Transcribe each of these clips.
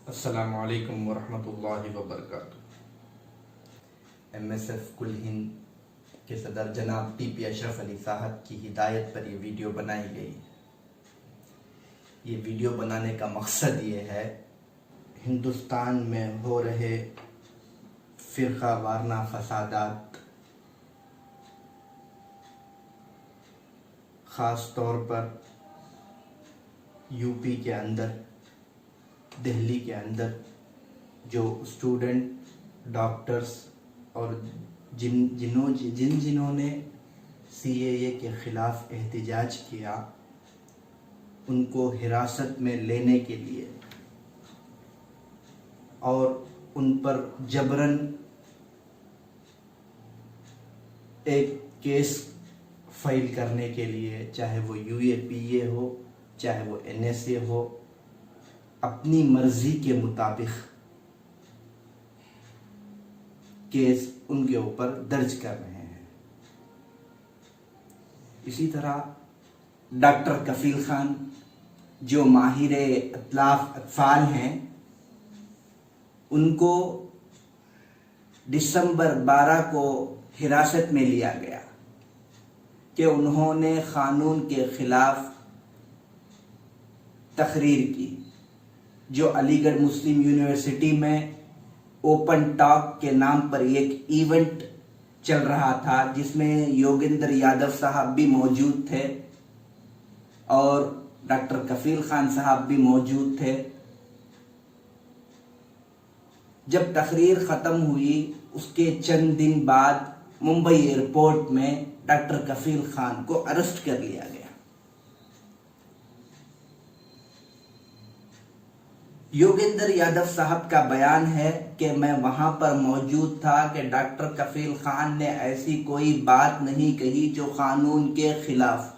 अस्सलामु अलैकुम वरहमतुल्लाहि वबरकातुहू। MSF कुल हिंद के सदर जनाब TP अशरफ अली साहब की हिदायत पर ये वीडियो बनाई गई। ये वीडियो बनाने का मकसद ये है, हिंदुस्तान में हो रहे फ़िरका वारना फसादात, ख़ास तौर पर यूपी के अंदर, दिल्ली के अंदर जो स्टूडेंट, डॉक्टर्स और जिन्होंने CAA के ख़िलाफ़ एहतिजाज किया, उनको हिरासत में लेने के लिए और उन पर जबरन एक केस फाइल करने के लिए, चाहे वो UAPA हो, चाहे वो NSA हो, अपनी मर्जी के मुताबिक केस उनके ऊपर दर्ज कर रहे हैं। इसी तरह डॉक्टर कफील खान जो माहिर अत्फाल हैं, उनको दिसंबर 12 को हिरासत में लिया गया कि उन्होंने कानून के खिलाफ तकरीर की, जो अलीगढ़ मुस्लिम यूनिवर्सिटी में ओपन टॉक के नाम पर एक इवेंट चल रहा था, जिसमें योगेंद्र यादव साहब भी मौजूद थे और डॉक्टर कफील खान साहब भी मौजूद थे। जब तकरीर ख़त्म हुई, उसके चंद दिन बाद मुंबई एयरपोर्ट में डॉक्टर कफील खान को अरेस्ट कर लिया गया। योगेंद्र यादव साहब का बयान है कि मैं वहां पर मौजूद था कि डॉक्टर कफील खान ने ऐसी कोई बात नहीं कही जो कानून के खिलाफ।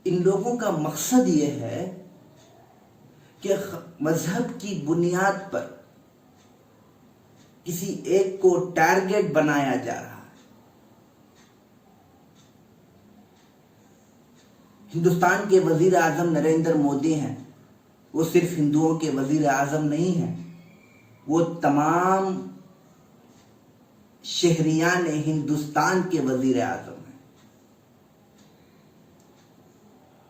इन लोगों का मकसद ये है कि मजहब की बुनियाद पर किसी एक को टारगेट बनाया जा रहा है। हिंदुस्तान के वजीर आजम नरेंद्र मोदी हैं, वो सिर्फ हिंदुओं के वजीर आजम नहीं हैं, वो तमाम शहरियान हिंदुस्तान के वजीर आजम हैं।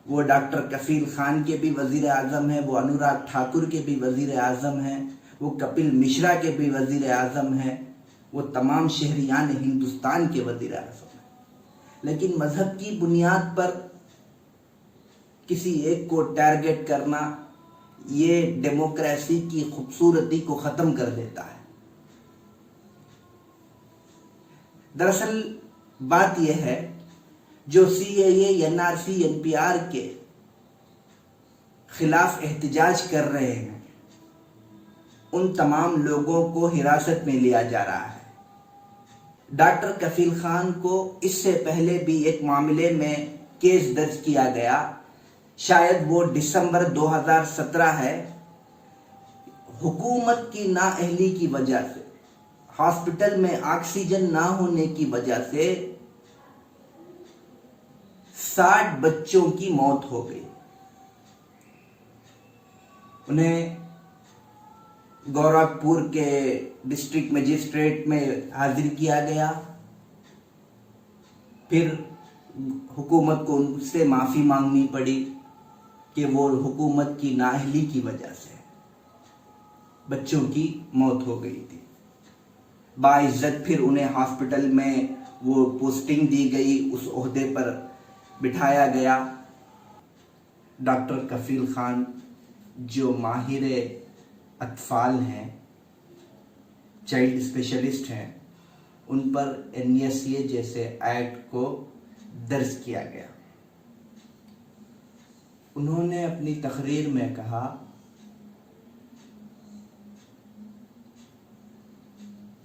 वो डॉक्टर कफील खान के भी वजीर आजम हैं, वो अनुराग ठाकुर के भी वजीर आजम हैं, वो कपिल मिश्रा के भी वजीर आजम हैं, वो तमाम शहरियान हिंदुस्तान के वजीर आजम हैं। लेकिन मजहब की बुनियाद पर किसी एक को टारगेट करना, ये डेमोक्रेसी की खूबसूरती को ख़त्म कर देता है। दरअसल बात यह है, जो CAA, NRC, NPR के खिलाफ एहतिजाज कर रहे हैं, उन तमाम लोगों को हिरासत में लिया जा रहा है। डॉक्टर कफील खान को इससे पहले भी एक मामले में केस दर्ज किया गया, शायद वो दिसंबर 2017 है। हुकूमत की नाअहली की वजह से, हॉस्पिटल में ऑक्सीजन ना होने की वजह से 60 बच्चों की मौत हो गई। उन्हें गोरखपुर के डिस्ट्रिक्ट मजिस्ट्रेट में हाजिर किया गया, फिर हुकूमत को उनसे माफ़ी मांगनी पड़ी कि वो हुकूमत की नाअहली की वजह से बच्चों की मौत हो गई थी। बाइज्जत फिर उन्हें हॉस्पिटल में वो पोस्टिंग दी गई, उस ओहदे पर बिठाया गया। डॉक्टर कफील खान जो माहिर अत्फाल हैं, चाइल्ड स्पेशलिस्ट हैं, उन पर NSA जैसे एक्ट को दर्ज किया गया। उन्होंने अपनी तकरीर में कहा,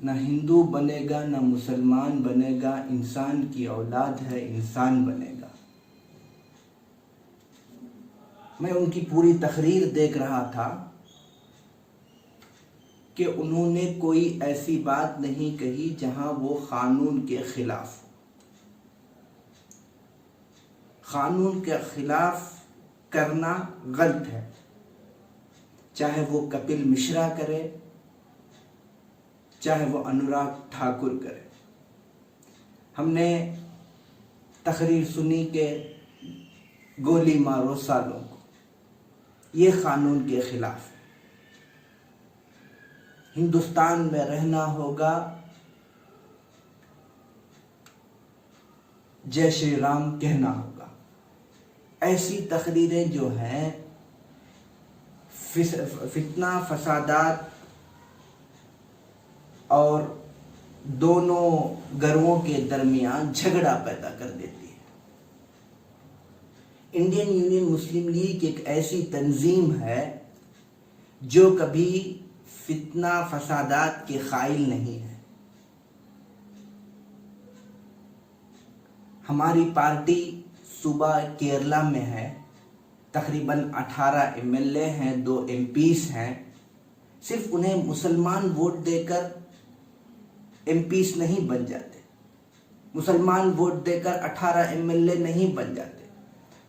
न हिंदू बनेगा न मुसलमान बनेगा, इंसान की औलाद है इंसान बनेगा। मैं उनकी पूरी तकरीर देख रहा था कि उन्होंने कोई ऐसी बात नहीं कही जहां वो कानून के खिलाफ। कानून के खिलाफ करना गलत है, चाहे वो कपिल मिश्रा करे, चाहे वो अनुराग ठाकुर करे। हमने तकरीर सुनी कि गोली मारो सालों को, ये कानून के खिलाफ है। हिंदुस्तान में रहना होगा, जय श्री राम कहना होगा। ऐसी तकरीरें जो हैं फितना फसादात और दोनों गर्वों के दरमियान झगड़ा पैदा कर देती है। इंडियन यूनियन मुस्लिम लीग एक ऐसी तंजीम है जो कभी फितना फसादात के कायल नहीं है। हमारी पार्टी सूबा केरला में है, तकरीबन 18 एमएलए हैं, 2 एमपीस हैं। सिर्फ उन्हें मुसलमान वोट देकर एमपीस नहीं बन जाते, मुसलमान वोट देकर 18 एमएलए नहीं बन जाते।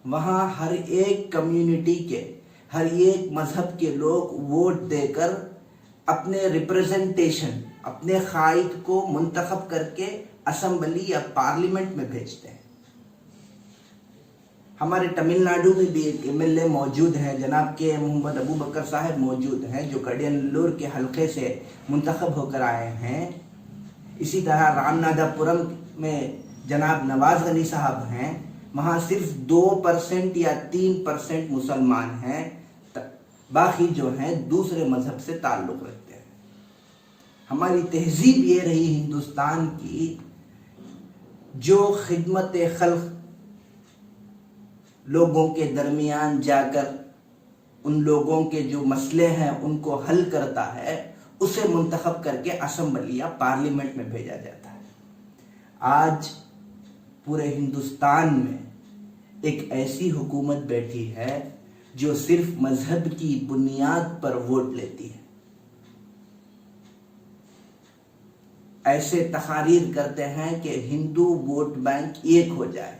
वहाँ हर एक कम्युनिटी के, हर एक मजहब के लोग वोट देकर अपने रिप्रेजेंटेशन, अपने कायद को मुंतखब करके असेंबली या पार्लियामेंट में भेजते हैं। हमारे तमिलनाडु में भी एक एमएलए मौजूद हैं, जनाब के मोहम्मद अबू बकर साहब मौजूद हैं, जो कडियनल्लूर के हलके से मुंतखब होकर आए हैं। इसी तरह रामनाथपुरम में जनाब नवाज गनी साहब हैं, वहाँ सिर्फ 2% या 3% मुसलमान हैं, बाकी जो हैं दूसरे मजहब से ताल्लुक़ रखते हैं। हमारी तहजीब ये रही हिंदुस्तान की, जो खिदमत खल्क लोगों के दरमियान जाकर उन लोगों के जो मसले हैं उनको हल करता है, उसे मुंतखब करके असेंबली या पार्लियामेंट में भेजा जाता है। आज पूरे हिंदुस्तान में एक ऐसी हुकूमत बैठी है जो सिर्फ मजहब की बुनियाद पर वोट लेती है। ऐसे तकारीर करते हैं कि हिंदू वोट बैंक एक हो जाए,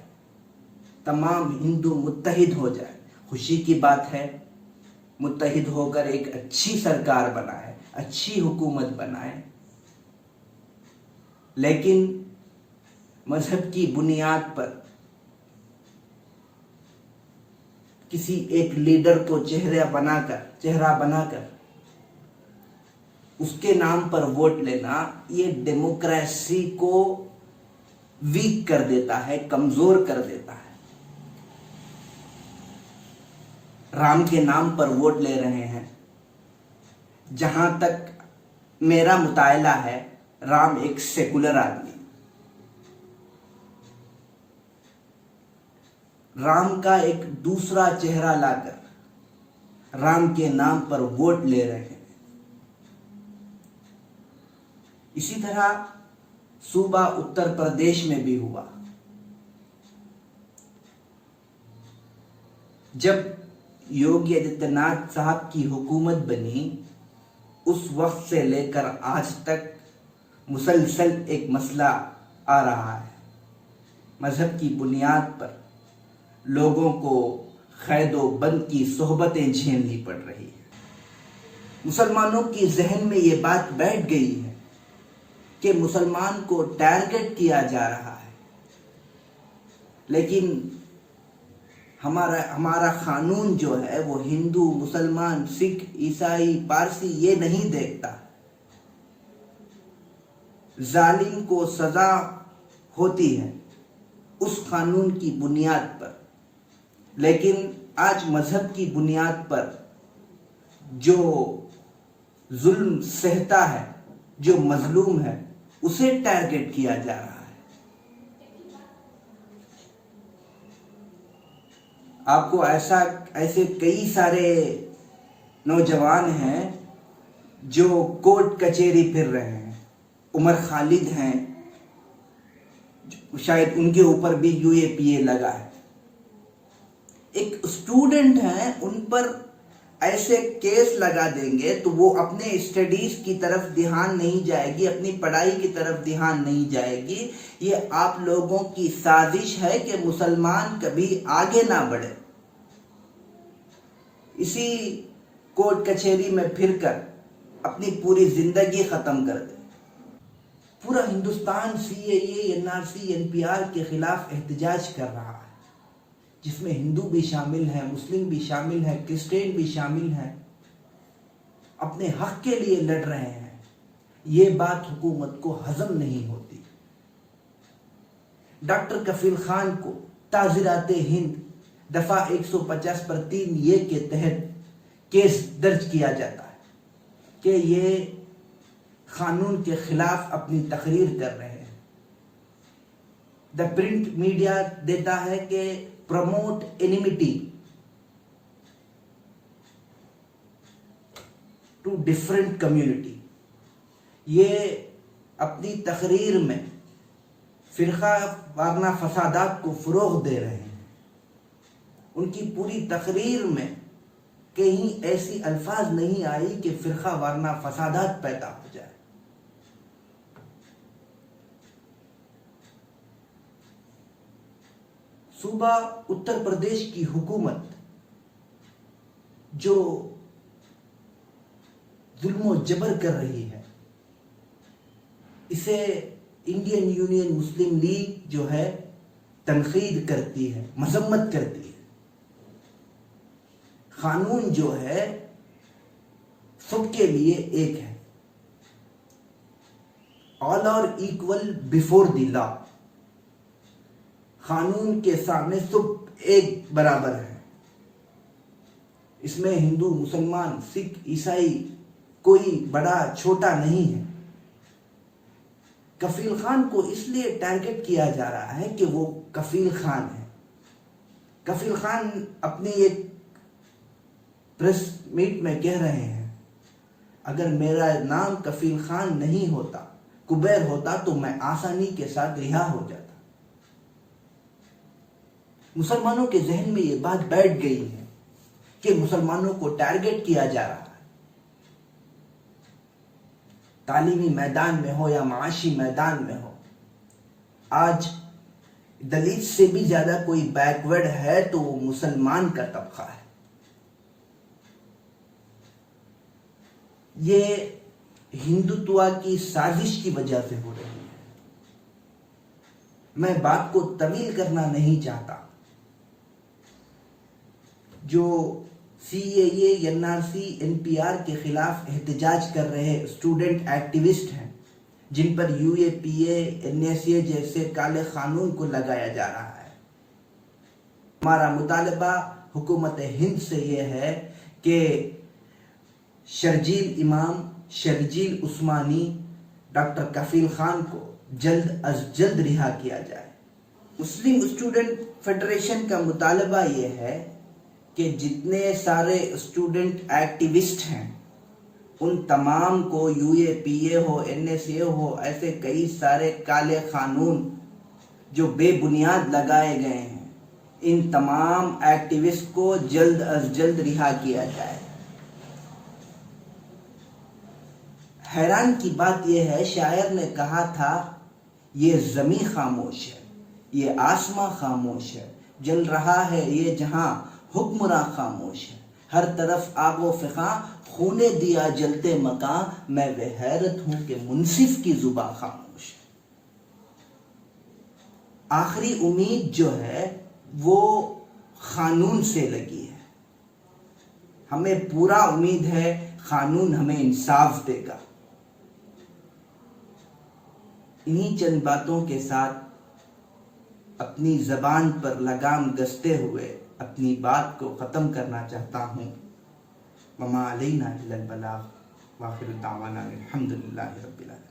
तमाम हिंदू मुत्तहिद हो जाए। खुशी की बात है, मुत्तहिद होकर एक अच्छी सरकार बनाए, अच्छी हुकूमत बनाए, लेकिन मजहब की बुनियाद पर किसी एक लीडर को चेहरा बनाकर उसके नाम पर वोट लेना, ये डेमोक्रेसी को वीक कर देता है, कमजोर कर देता है। राम के नाम पर वोट ले रहे हैं। जहां तक मेरा मुतायला है, राम एक सेकुलर आदमी, राम का एक दूसरा चेहरा लाकर राम के नाम पर वोट ले रहे हैं। इसी तरह सूबा उत्तर प्रदेश में भी हुआ। जब योगी आदित्यनाथ साहब की हुकूमत बनी, उस वक्त से लेकर आज तक मुसलसल एक मसला आ रहा है। मजहब की बुनियाद पर लोगों को कैदो बंद की सोहबतें झेलनी पड़ रही है। मुसलमानों की जहन में ये बात बैठ गई है कि मुसलमान को टारगेट किया जा रहा है, लेकिन हमारा कानून जो है वो हिंदू, मुसलमान, सिख, ईसाई, पारसी ये नहीं देखता। जालिम को सजा होती है उस कानून की बुनियाद पर, लेकिन आज मजहब की बुनियाद पर जो जुल्म सहता है, जो मजलूम है, उसे टारगेट किया जा रहा है। आपको ऐसे कई सारे नौजवान हैं जो कोर्ट कचहरी फिर रहे हैं। उमर खालिद हैं, शायद उनके ऊपर भी यूएपीए लगा है। एक स्टूडेंट हैं, उन पर ऐसे केस लगा देंगे तो वो अपने स्टडीज की तरफ ध्यान नहीं जाएगी, अपनी पढ़ाई की तरफ ध्यान नहीं जाएगी। ये आप लोगों की साजिश है कि मुसलमान कभी आगे ना बढ़े। इसी कोर्ट कचहरी में फिरकर अपनी पूरी जिंदगी खत्म कर दे। पूरा हिंदुस्तान CAA, NRC, NPR के खिलाफ एहतजाज कर रहा है, जिसमें हिंदू भी शामिल हैं, मुस्लिम भी शामिल हैं, क्रिश्चियन भी शामिल हैं, अपने हक के लिए लड़ रहे हैं। ये बात हुकूमत को हजम नहीं होती। डॉक्टर कफील खान को ताज़ीरात हिंद दफा 150 पर 3A के तहत केस दर्ज किया जाता है कि ये कानून के खिलाफ अपनी तकरीर कर रहे हैं। द प्रिंट मीडिया देता है कि promote enmity to different community. ये अपनी तकरीर में फिरका वारना फसादात को फरोग दे रहे हैं। उनकी पूरी तकरीर में कहीं ऐसी अल्फाज नहीं आई कि फिरका वारना फसादात पैदा हो जाए। सूबा उत्तर प्रदेश की हुकूमत जो जुल्म और जबर कर रही है, इसे इंडियन यूनियन मुस्लिम लीग जो है तनकीद करती है, मजम्मत करती है। कानून जो है सबके लिए एक है, all are equal before the law. कानून के सामने सब एक बराबर है। इसमें हिंदू, मुसलमान, सिख, ईसाई कोई बड़ा छोटा नहीं है। कफील खान को इसलिए टारगेट किया जा रहा है कि वो कफील खान है। कफील खान अपनी एक प्रेस मीट में कह रहे हैं, अगर मेरा नाम कफील खान नहीं होता, कुबैर होता, तो मैं आसानी के साथ रिहा हो जाता। मुसलमानों के जहन में ये बात बैठ गई है कि मुसलमानों को टारगेट किया जा रहा है। तालीमी मैदान में हो या माशी मैदान में हो, आज दलित से भी ज्यादा कोई बैकवर्ड है तो वो मुसलमान का तबका है। ये हिंदुत्व की साजिश की वजह से हो रही है। मैं बात को तवील करना नहीं चाहता। जो CAA, NRC, NPR के खिलाफ एहतजाज कर रहे स्टूडेंट एक्टिविस्ट हैं, जिन पर UAPA, NSA जैसे काले कानून को लगाया जा रहा है, हमारा मुतालबा हुकूमत हिंद से यह है कि शर्जील इमाम, शर्जील उस्मानी, डॉक्टर कफील खान को जल्द अज जल्द रिहा किया जाए। मुस्लिम स्टूडेंट फेडरेशन का मुतालबा यह है कि जितने सारे स्टूडेंट एक्टिविस्ट हैं, उन तमाम को UAPA हो, NSA हो, ऐसे कई सारे काले कानून जो बेबुनियाद लगाए गए हैं, इन तमाम एक्टिविस्ट को जल्द अज जल्द रिहा किया जाए। हैरान की बात यह है, शायर ने कहा था, ये ज़मी खामोश है, ये आसमां खामोश है, जल रहा है ये जहां हुक्मरां खामोश है, हर तरफ आगो फिखा, खूने दिया जलते मकां, मैं वे हैरत हूं कि मुंसिफ की जुबा खामोश है। आखिरी उम्मीद जो है वो कानून से लगी है। हमें पूरा उम्मीद है कानून हमें इंसाफ देगा। इन्हीं चंद बातों के साथ अपनी जबान पर लगाम कसते हुए अपनी बात को ख़त्म करना चाहता हूँ। वमा अलैना इल्लल बलाग, व आखिरु दावाना अल्हम्दुलिल्लाहि रब्बिल आलमीन।